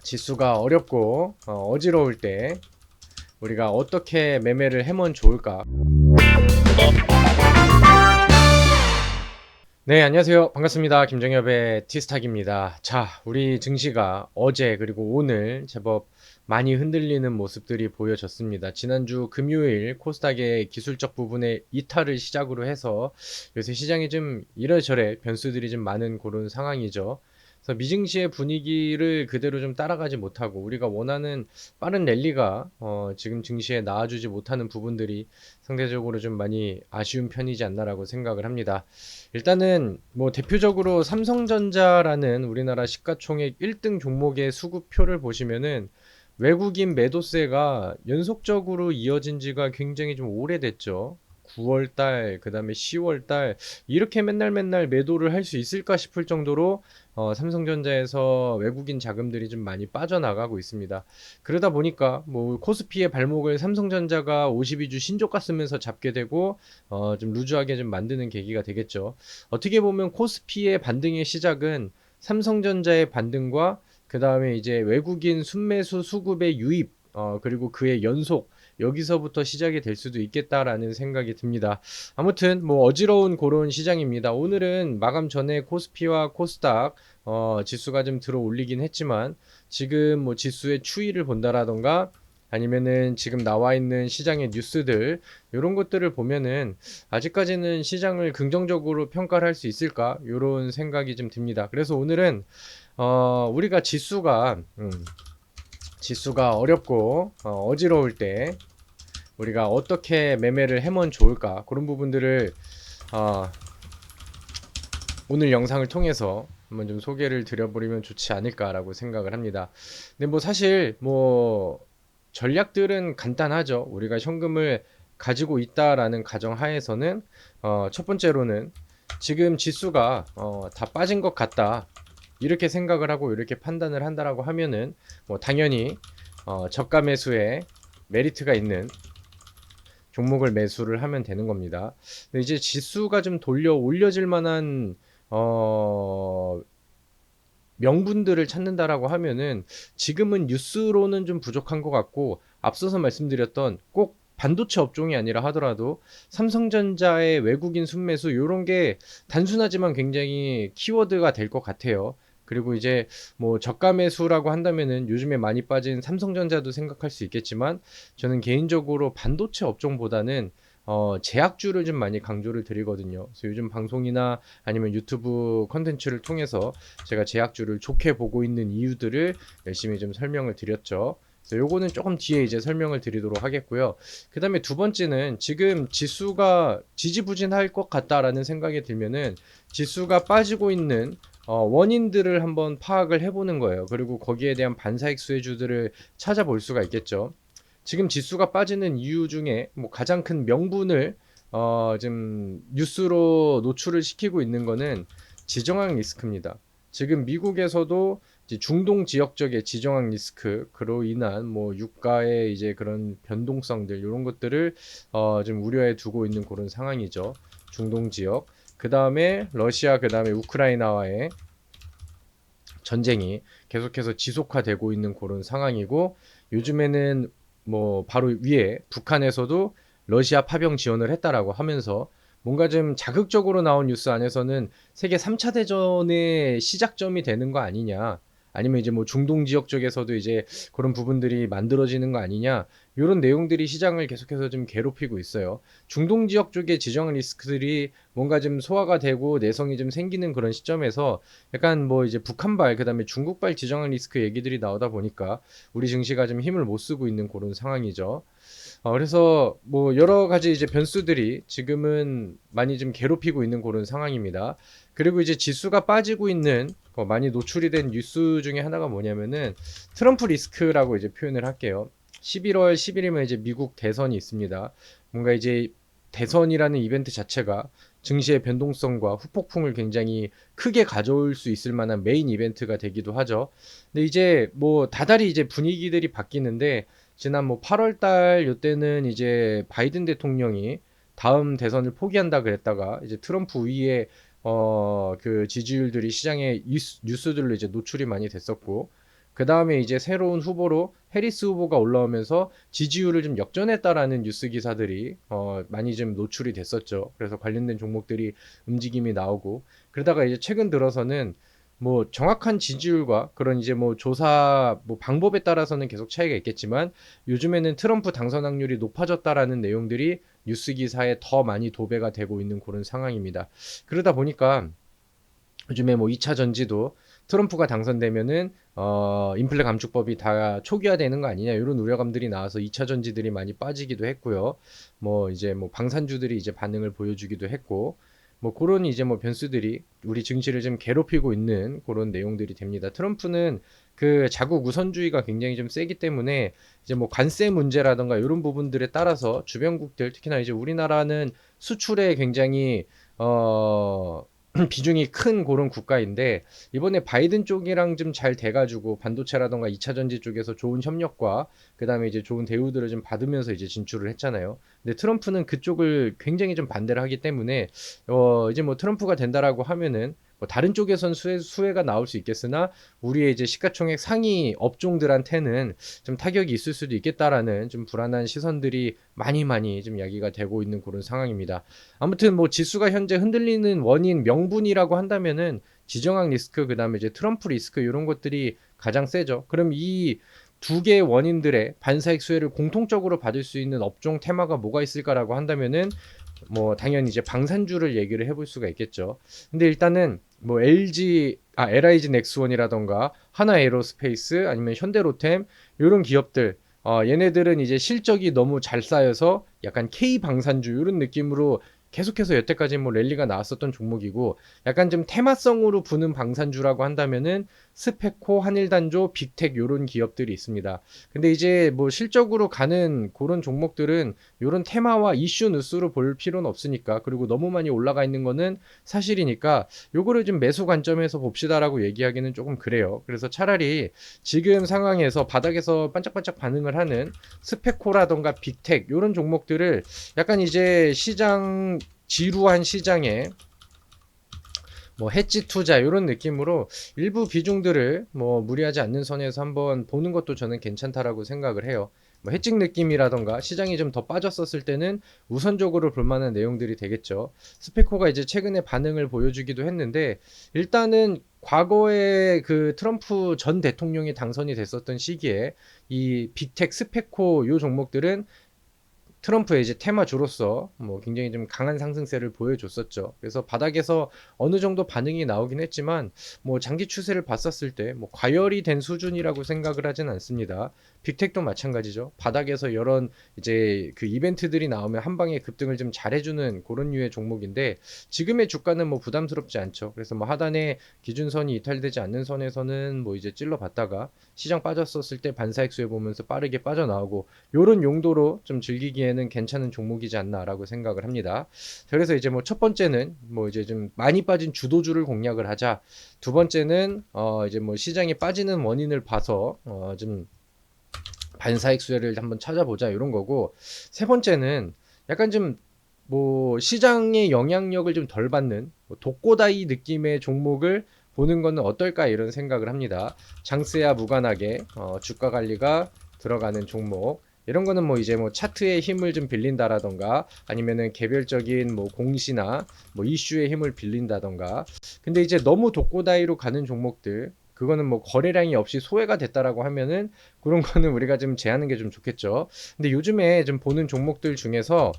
지수가 어렵고 어지러울 때 우리가 어떻게 매매를 하면 좋을까? 네, 안녕하세요. 반갑습니다. 김정엽의 티스탁입니다. 자, 우리 증시가 어제 그리고 오늘 제법 많이 흔들리는 모습들이 보여졌습니다. 지난주 금요일 코스닥의 기술적 부분의 이탈을 시작으로 해서 요새 시장이 좀 이래저래 변수들이 좀 많은 그런 상황이죠. 그래서 미증시의 분위기를 그대로 좀 따라가지 못하고 우리가 원하는 빠른 랠리가 지금 증시에 나와주지 못하는 부분들이 상대적으로 좀 많이 아쉬운 편이지 않나라고 생각을 합니다. 일단은 뭐 대표적으로 삼성전자라는 우리나라 시가총액 1등 종목의 수급표를 보시면은 외국인 매도세가 연속적으로 이어진 지가 굉장히 좀 오래됐죠. 9월 달, 그 다음에 10월 달, 이렇게 맨날 맨날 매도를 할 수 있을까 싶을 정도로 삼성전자에서 외국인 자금들이 좀 많이 빠져나가고 있습니다. 그러다 보니까 뭐 코스피의 발목을 삼성전자가 52주 신저가 쓰면서 잡게 되고 좀 루즈하게 좀 만드는 계기가 되겠죠. 어떻게 보면 코스피의 반등의 시작은 삼성전자의 반등과 그 다음에 이제 외국인 순매수 수급의 유입, 그리고 그의 연속, 여기서부터 시작이 될 수도 있겠다라는 생각이 듭니다. 아무튼 뭐 어지러운 그런 시장입니다. 오늘은 마감 전에 코스피와 코스닥 지수가 좀 들어 올리긴 했지만 지금 뭐 지수의 추이를 본다라던가 아니면은 지금 나와 있는 시장의 뉴스들 이런 것들을 보면은 아직까지는 시장을 긍정적으로 평가를 할 수 있을까 이런 생각이 좀 듭니다. 그래서 오늘은 우리가 지수가 어렵고 어지러울 때 우리가 어떻게 매매를 하면 좋을까 그런 부분들을 어, 오늘 영상을 통해서 한번 좀 소개를 드려버리면 좋지 않을까라고 생각을 합니다. 근데 뭐 사실 뭐 전략들은 간단하죠. 우리가 현금을 가지고 있다라는 가정하에서는 첫 번째로는 지금 지수가 다 빠진 것 같다. 이렇게 생각을 하고 이렇게 판단을 한다라고 하면은 뭐 당연히 저가 매수에 메리트가 있는 종목을 매수를 하면 되는 겁니다. 근데 이제 지수가 좀 돌려 올려질 만한 어 명분들을 찾는다라고 하면은 지금은 뉴스로는 좀 부족한 것 같고 앞서서 말씀드렸던 꼭 반도체 업종이 아니라 하더라도 삼성전자의 외국인 순매수 이런 게 단순하지만 굉장히 키워드가 될 것 같아요. 그리고 이제 뭐 저가 매수라고 한다면은 요즘에 많이 빠진 삼성전자도 생각할 수 있겠지만 저는 개인적으로 반도체 업종보다는 제약주를 좀 많이 강조를 드리거든요. 그래서 요즘 방송이나 아니면 유튜브 컨텐츠를 통해서 제가 제약주를 좋게 보고 있는 이유들을 열심히 좀 설명을 드렸죠. 그래서 요거는 조금 뒤에 이제 설명을 드리도록 하겠고요. 그 다음에 두 번째는 지금 지수가 지지부진할 것 같다라는 생각이 들면은 지수가 빠지고 있는 원인들을 한번 파악을 해보는 거예요. 그리고 거기에 대한 반사익 수혜주들을 찾아볼 수가 있겠죠. 지금 지수가 빠지는 이유 중에 뭐 가장 큰 명분을 지금 뉴스로 노출을 시키고 있는 거는 지정학 리스크입니다. 지금 미국에서도 이제 중동 지역 쪽의 지정학 리스크로 인한 뭐 유가의 이제 그런 변동성들 이런 것들을 좀 우려해 두고 있는 그런 상황이죠. 중동 지역. 그 다음에 러시아, 그 다음에 우크라이나와의 전쟁이 계속해서 지속화되고 있는 그런 상황이고 요즘에는 뭐 바로 위에 북한에서도 러시아 파병 지원을 했다라고 하면서 뭔가 좀 자극적으로 나온 뉴스 안에서는 세계 3차 대전의 시작점이 되는 거 아니냐. 아니면 이제 뭐 중동 지역 쪽에서도 이제 그런 부분들이 만들어지는 거 아니냐. 이런 내용들이 시장을 계속해서 좀 괴롭히고 있어요. 중동 지역 쪽의 지정 리스크들이 뭔가 좀 소화가 되고 내성이 좀 생기는 그런 시점에서 약간 뭐 이제 북한발 그다음에 중국발 지정학 리스크 얘기들이 나오다 보니까 우리 증시가 좀 힘을 못 쓰고 있는 그런 상황이죠. 그래서 뭐 여러 가지 이제 변수들이 지금은 많이 좀 괴롭히고 있는 그런 상황입니다. 그리고 이제 지수가 빠지고 있는 많이 노출이 된 뉴스 중에 하나가 뭐냐면은 트럼프 리스크라고 이제 표현을 할게요. 11월 10일이면 이제 미국 대선이 있습니다. 뭔가 이제 대선이라는 이벤트 자체가 증시의 변동성과 후폭풍을 굉장히 크게 가져올 수 있을 만한 메인 이벤트가 되기도 하죠. 근데 이제 뭐 다달이 이제 분위기들이 바뀌는데 지난 뭐 8월 달 요때는 이제 바이든 대통령이 다음 대선을 포기한다 그랬다가 이제 트럼프 위에 그 지지율들이 시장에 뉴스들로 이제 노출이 많이 됐었고 그 다음에 이제 새로운 후보로 해리스 후보가 올라오면서 지지율을 좀 역전했다라는 뉴스 기사들이 많이 좀 노출이 됐었죠. 그래서 관련된 종목들이 움직임이 나오고, 그러다가 이제 최근 들어서는 뭐 정확한 지지율과 그런 이제 뭐 조사 뭐 방법에 따라서는 계속 차이가 있겠지만, 요즘에는 트럼프 당선 확률이 높아졌다라는 내용들이 뉴스 기사에 더 많이 도배가 되고 있는 그런 상황입니다. 그러다 보니까 요즘에 뭐 2차 전지도 트럼프가 당선되면은 인플레 감축법이 다 초기화되는 거 아니냐, 이런 우려감들이 나와서 2차 전지들이 많이 빠지기도 했고요. 뭐 이제 뭐 방산주들이 이제 반응을 보여주기도 했고, 뭐 그런 이제 뭐 변수들이 우리 증시를 좀 괴롭히고 있는 그런 내용들이 됩니다. 트럼프는 그 자국 우선주의가 굉장히 좀 세기 때문에 이제 뭐 관세 문제라든가 이런 부분들에 따라서 주변국들, 특히나 이제 우리나라는 수출에 굉장히 비중이 큰 그런 국가인데, 이번에 바이든 쪽이랑 좀 잘 돼가지고 반도체라던가 2차 전지 쪽에서 좋은 협력과 그 다음에 이제 좋은 대우들을 좀 받으면서 이제 진출을 했잖아요. 근데 트럼프는 그쪽을 굉장히 좀 반대를 하기 때문에 이제 뭐 트럼프가 된다라고 하면은 뭐 다른 쪽에선 수혜가 나올 수 있겠으나 우리의 이제 시가총액 상위 업종들한테는 좀 타격이 있을 수도 있겠다라는 좀 불안한 시선들이 많이 좀 이야기가 되고 있는 그런 상황입니다. 아무튼 뭐 지수가 현재 흔들리는 원인 명분이라고 한다면은 지정학 리스크, 그다음에 이제 트럼프 리스크, 이런 것들이 가장 세죠. 그럼 이 두 개의 원인들의 반사익 수혜를 공통적으로 받을 수 있는 업종 테마가 뭐가 있을까라고 한다면은 뭐 당연히 이제 방산주를 얘기를 해볼 수가 있겠죠. 근데 일단은 뭐 LIG 넥스원이라던가 하나에로스페이스 아니면 현대로템, 이런 기업들, 얘네들은 이제 실적이 너무 잘 쌓여서 약간 K 방산주 이런 느낌으로 계속해서 여태까지 뭐 랠리가 나왔었던 종목이고, 약간 좀 테마성으로 부는 방산주라고 한다면은 스페코, 한일단조, 빅텍, 요런 기업들이 있습니다. 근데 이제 뭐 실적으로 가는 그런 종목들은 요런 테마와 이슈 뉴스로 볼 필요는 없으니까, 그리고 너무 많이 올라가 있는 거는 사실이니까 요거를 좀 매수 관점에서 봅시다라고 얘기하기는 조금 그래요. 그래서 차라리 지금 상황에서 바닥에서 반짝반짝 반응을 하는 스페코라던가 빅텍 요런 종목들을 약간 이제 시장 지루한 시장에 뭐 해지 투자 이런 느낌으로 일부 비중들을 뭐 무리하지 않는 선에서 한번 보는 것도 저는 괜찮다라고 생각을 해요. 뭐 해직 느낌이라던가 시장이 좀 더 빠졌었을 때는 우선적으로 볼 만한 내용들이 되겠죠. 스페코가 이제 최근에 반응을 보여주기도 했는데, 일단은 과거에 그 트럼프 전 대통령이 당선이 됐었던 시기에 이 빅텍, 스페코 요 종목들은 트럼프의 이제 테마주로서 뭐 굉장히 좀 강한 상승세를 보여줬었죠. 그래서 바닥에서 어느 정도 반응이 나오긴 했지만 뭐 장기 추세를 봤었을 때 뭐 과열이 된 수준이라고 생각을 하진 않습니다. 빅텍도 마찬가지죠. 바닥에서 이런 이제 그 이벤트들이 나오면 한 방에 급등을 좀 잘해주는 그런 류의 종목인데, 지금의 주가는 뭐 부담스럽지 않죠. 그래서 뭐 하단에 기준선이 이탈되지 않는 선에서는 뭐 이제 찔러봤다가 시장 빠졌었을 때 반사익 수혜 보면서 빠르게 빠져나오고, 요런 용도로 좀 즐기기에는 괜찮은 종목이지 않나라고 생각을 합니다. 그래서 이제 뭐 첫 번째는 뭐 이제 좀 많이 빠진 주도주를 공략을 하자. 두 번째는 이제 뭐 시장이 빠지는 원인을 봐서 좀 반사익 수혜를 한번 찾아보자, 이런 거고, 세 번째는 약간 좀 뭐 시장의 영향력을 좀 덜 받는 뭐 독고다이 느낌의 종목을 보는 거는 어떨까, 이런 생각을 합니다. 장세와 무관하게 주가 관리가 들어가는 종목, 이런 거는 뭐 이제 뭐 차트의 힘을 좀 빌린다라던가 아니면은 개별적인 뭐 공시나 뭐 이슈의 힘을 빌린다던가. 근데 이제 너무 독고다이로 가는 종목들, 그거는 뭐 거래량이 없이 소외가 됐다라고 하면은 그런 거는 우리가 좀 제하는 게 좀 좋겠죠. 근데 요즘에 좀 보는 종목들 중에서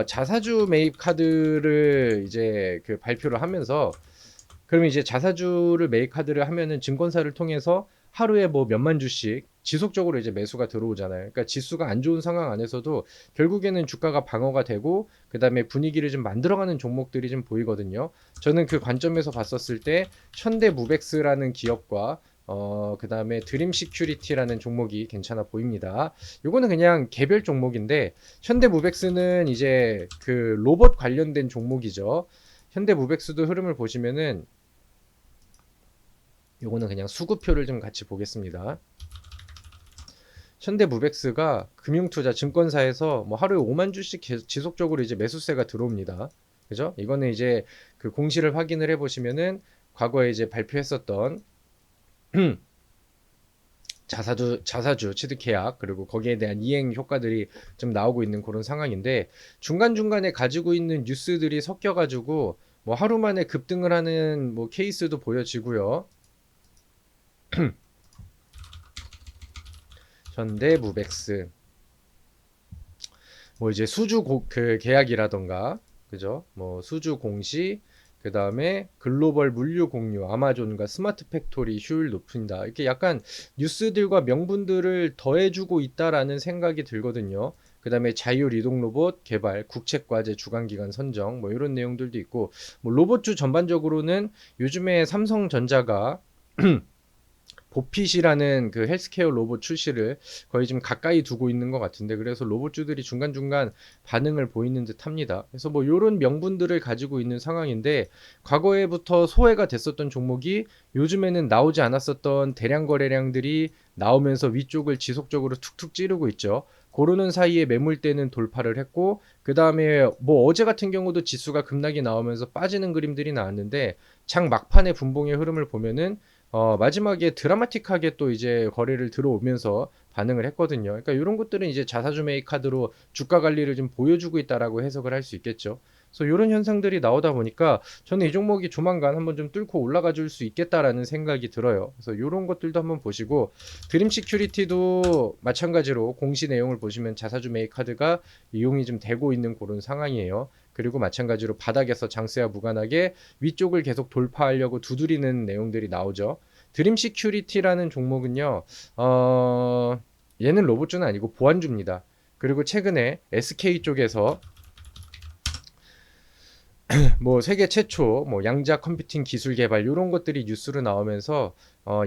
자사주 매입 카드를 이제 그 발표를 하면서, 그러면 이제 자사주를 매입 카드를 하면은 증권사를 통해서 하루에 뭐 몇만 주씩 지속적으로 이제 매수가 들어오잖아요. 그러니까 지수가 안 좋은 상황 안에서도 결국에는 주가가 방어가 되고 그다음에 분위기를 좀 만들어가는 종목들이 좀 보이거든요. 저는 그 관점에서 봤었을 때 현대무벡스라는 기업과 그다음에 드림 시큐리티라는 종목이 괜찮아 보입니다. 요거는 그냥 개별 종목인데, 현대무벡스는 이제 그 로봇 관련된 종목이죠. 현대무벡스도 흐름을 보시면은 요거는 그냥 수급표를 좀 같이 보겠습니다. 현대무벡스가 금융투자 증권사에서 뭐 하루에 5만 주씩 지속적으로 이제 매수세가 들어옵니다. 그죠? 이거는 이제 그 공시를 확인을 해보시면은 과거에 이제 발표했었던 자사주 취득 계약 그리고 거기에 대한 이행 효과들이 좀 나오고 있는 그런 상황인데 중간중간에 가지고 있는 뉴스들이 섞여가지고 뭐 하루 만에 급등을 하는 뭐 케이스도 보여지고요. 현대무백스 뭐 이제 그 계약이라던가 그죠? 뭐 수주 공시 그 다음에 글로벌 물류 공유 아마존과 스마트 팩토리 효율 높인다 이렇게 약간 뉴스들과 명분들을 더해주고 있다라는 생각이 들거든요. 그 다음에 자율 이동 로봇 개발 국책과제 주관기관 선정 뭐 이런 내용들도 있고 뭐 로봇주 전반적으로는 요즘에 삼성전자가 보핏이라는 그 헬스케어 로봇 출시를 거의 좀 가까이 두고 있는 것 같은데 그래서 로봇주들이 중간중간 반응을 보이는 듯 합니다. 그래서 뭐 이런 명분들을 가지고 있는 상황인데 과거에부터 소외가 됐었던 종목이 요즘에는 나오지 않았었던 대량 거래량들이 나오면서 위쪽을 지속적으로 툭툭 찌르고 있죠. 고르는 사이에 매물대는 돌파를 했고 그 다음에 뭐 어제 같은 경우도 지수가 급락이 나오면서 빠지는 그림들이 나왔는데 장 막판의 분봉의 흐름을 보면은 마지막에 드라마틱하게 또 이제 거래를 들어오면서 반응을 했거든요. 그러니까 이런 것들은 이제 자사주 매입 카드로 주가 관리를 좀 보여주고 있다라고 해석을 할 수 있겠죠. 그래서 이런 현상들이 나오다 보니까 저는 이 종목이 조만간 한번 좀 뚫고 올라가 줄 수 있겠다라는 생각이 들어요. 그래서 이런 것들도 한번 보시고 드림 시큐리티도 마찬가지로 공시 내용을 보시면 자사주 매입 카드가 이용이 좀 되고 있는 그런 상황이에요. 그리고 마찬가지로 바닥에서 장세와 무관하게 위쪽을 계속 돌파하려고 두드리는 내용들이 나오죠. 드림 시큐리티라는 종목은요, 얘는 로봇주는 아니고 보안주입니다. 그리고 최근에 SK 쪽에서 뭐 세계 최초 뭐 양자 컴퓨팅 기술 개발 이런 것들이 뉴스로 나오면서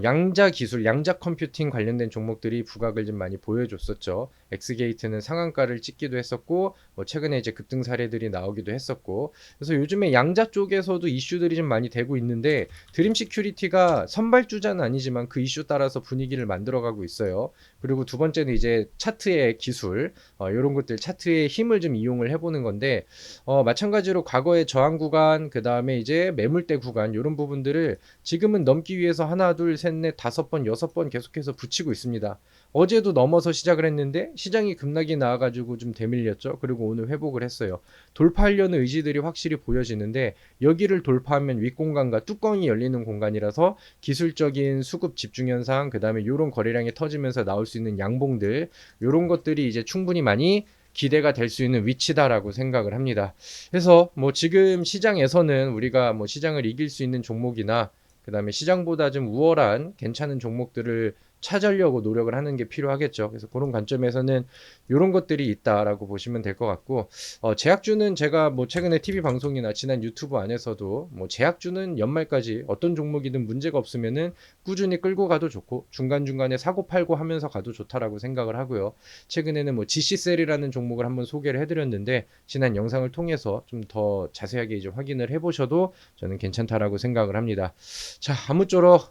양자 기술, 양자 컴퓨팅 관련된 종목들이 부각을 좀 많이 보여줬었죠. 엑스게이트는 상한가를 찍기도 했었고 뭐 최근에 이제 급등 사례들이 나오기도 했었고 그래서 요즘에 양자 쪽에서도 이슈들이 좀 많이 되고 있는데 드림 시큐리티가 선발주자는 아니지만 그 이슈 따라서 분위기를 만들어가고 있어요. 그리고 두 번째는 이제 차트의 기술 이런 것들 차트의 힘을 좀 이용을 해보는 건데 마찬가지로 과거의 저항 구간, 그 다음에 이제 매물대 구간, 이런 부분들을 지금은 넘기 위해서 하나, 둘, 셋, 넷, 다섯 번, 여섯 번 계속해서 붙이고 있습니다. 어제도 넘어서 시작을 했는데 시장이 급락이 나와가지고 좀 대밀렸죠. 그리고 오늘 회복을 했어요. 돌파하려는 의지들이 확실히 보여지는데 여기를 돌파하면 윗공간과 뚜껑이 열리는 공간이라서 기술적인 수급 집중 현상, 그 다음에 이런 거래량이 터지면서 나올 수 있는 양봉들, 이런 것들이 이제 충분히 많이 기대가 될 수 있는 위치다라고 생각을 합니다. 그래서 뭐 지금 시장에서는 우리가 뭐 시장을 이길 수 있는 종목이나 그다음에 시장보다 좀 우월한 괜찮은 종목들을 찾으려고 노력을 하는 게 필요하겠죠. 그래서 그런 관점에서는 이런 것들이 있다라고 보시면 될 것 같고 제약주는 제가 뭐 최근에 TV 방송이나 지난 유튜브 안에서도 뭐 제약주는 연말까지 어떤 종목이든 문제가 없으면은 꾸준히 끌고 가도 좋고 중간중간에 사고 팔고 하면서 가도 좋다라고 생각을 하고요. 최근에는 뭐 GC셀이라는 종목을 한번 소개를 해드렸는데 지난 영상을 통해서 좀 더 자세하게 이제 확인을 해보셔도 저는 괜찮다라고 생각을 합니다. 자, 아무쪼록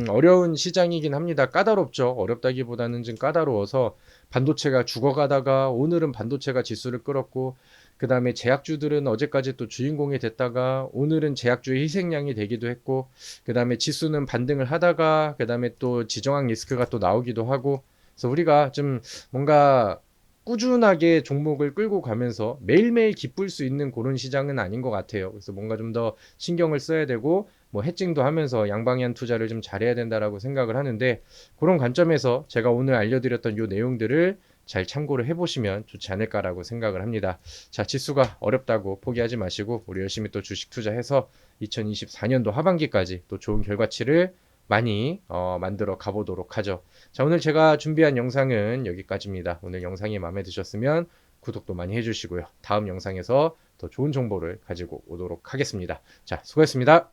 어려운 시장이긴 합니다. 까다롭죠. 어렵다기보다는 좀 까다로워서 반도체가 죽어가다가 오늘은 반도체가 지수를 끌었고 그 다음에 제약주들은 어제까지 또 주인공이 됐다가 오늘은 제약주의 희생양이 되기도 했고 그 다음에 지수는 반등을 하다가 그 다음에 또 지정학 리스크가 또 나오기도 하고 그래서 우리가 좀 뭔가 꾸준하게 종목을 끌고 가면서 매일매일 기쁠 수 있는 그런 시장은 아닌 것 같아요. 그래서 뭔가 좀 더 신경을 써야 되고 뭐 해칭도 하면서 양방향 투자를 좀 잘해야 된다라고 생각을 하는데 그런 관점에서 제가 오늘 알려드렸던 요 내용들을 잘 참고를 해보시면 좋지 않을까라고 생각을 합니다. 자, 지수가 어렵다고 포기하지 마시고 우리 열심히 또 주식 투자해서 2024년도 하반기까지 또 좋은 결과치를 많이 만들어 가보도록 하죠. 자, 오늘 제가 준비한 영상은 여기까지입니다. 오늘 영상이 마음에 드셨으면 구독도 많이 해주시고요. 다음 영상에서 더 좋은 정보를 가지고 오도록 하겠습니다. 자, 수고했습니다.